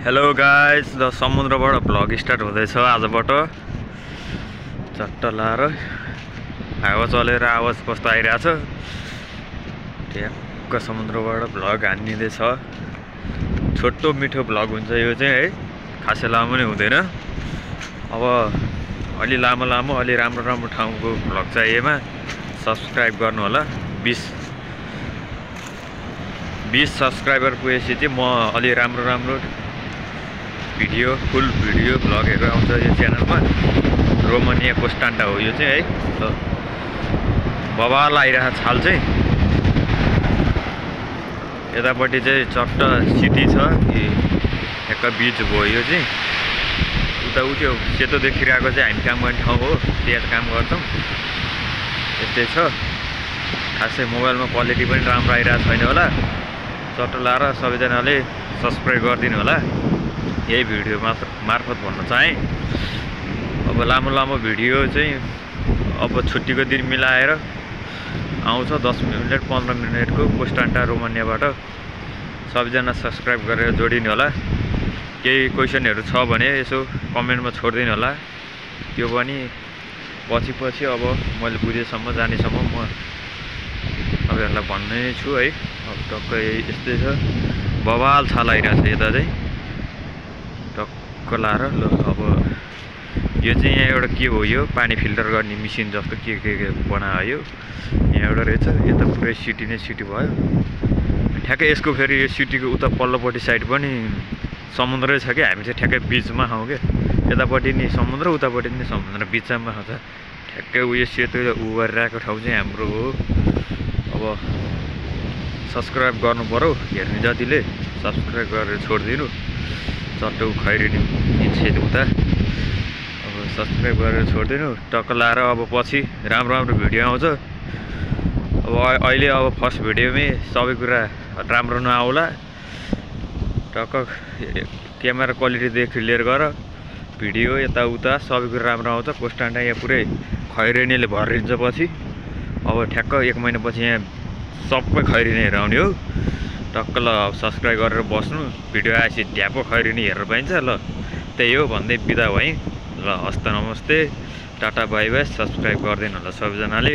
Hello guys, the समुद्रबाट vlog start हुँदैछ आजबाट। चट्ट लाएर हावा चलेर आवाज कस्तो आइरहेछ। ट्याक्क समुद्रबाट भ्लग हानिँदैछ। छोटो मिठो भ्लग हुन्छ यो चाहिँ है, खासै लामो नै हुँदैन। अब अलि लामो लामो अलि राम्रो राम्रो ठाउँको भ्लग चाहिएमा सब्सक्राइब गर्नु होला। 20 सब्सक्राइबर पुगेपछि चाहिँ म अलि राम्रो राम्रो भिडियो फुल भिडियो भ्लगहरू आउँछ यो च्यानलमा। रोमानिया कोस्टान्डा हो यो चाहिँ है। बबाल आइरहेको छाल चाहिँ। यतापट्टि चाहिँ चट्ट सिटी छ कि ठ्याक्क बीच भयो यो चाहिँ। उता उठ्यो सेतो देखिरहेको चाहिँ हामी काम गर्ने ठाउँ हो, त्यहाँ काम गर्छौँ। यस्तै छ। खासै मोबाइलमा क्वालिटी पनि राम्रो आइरहेको छैन होला। चट्ट लाएर सबैजनाले सब्सक्राइब गरिदिनु होला। यही भिडियो मार्फत भन्न चाहेँ। अब लामो लामो भिडियो चाहिँ अब छुट्टीको दिन मिलाएर आउँछ। 10 मिनट 15 मिनटको कोस्टान्डा रोमानियाबाट। सबैजना सब्सक्राइब गरेर जोडिनु होला। केही क्वेसनहरू छ भने यसो कमेन्टमा छोडिदिनु होला। त्यो पनि पछि अब मैले बुझेसम्म जानेसम्म म तपाईँहरूलाई भन्ने छु है। अब टक्कै यस्तै छ। बबाल छाल आइरहेको छ यता चाहिँ टक्क लाएर। ल अब यो चाहिँ यहाँ एउटा के हो, यो पानी फिल्टर गर्ने मेसिन जस्तो के बनायो यहाँ एउटा रहेछ। यता पुरै सिटी नै सिटी भयो। ठ्याक्कै यसको फेरि यो सिटीको उता पल्लोपट्टि साइड पनि समुद्रै छ क्या। हामी चाहिँ ठ्याक्कै बिचमा खाउँ क्या। यतापट्टि नि समुद्र उतापट्टि नि समुद्र बिचमा खान्छ। ठ्याक्कै उयो सेतो उभरिरहेको ठाउँ चाहिँ हाम्रो हो। अब सब्सक्राइब गर्नु पऱ्यो। हेर्ने जतिले सब्सक्राइब गरेर छोडिदिनु। चट्टो खैरिनी निस्केको उता। अब सब्सक्राइब गरेर छोडिदिनु। टक्क लाएर अब पछि राम्रो राम्रो भिडियो आउँछ। अब अहिले अब फर्स्ट भिडियोमै सबै कुरा राम्रो नआउला। टक्क क्यामेरा क्वालिटीदेखि लिएर गर भिडियो यताउता सबै कुरा राम्रो आउँछ। कोस्टान्डा यहाँ पुरै खैरेनीले भरिन्छ पछि। अब ठ्याक्क 1 महिनापछि यहाँ सबै खैरिनीहरू आउने हो। टक्क ल सब्सक्राइब गरेर बस्नु। भिडियो आएपछि ढ्यापो खैरिनी हेरेर पाइन्छ। ल त्यही हो भन्दै बिदा भएँ। ल हस्त नमस्ते, टाटा बाई बाई। सब्सक्राइब गरिदिनु होला सबैजनाले।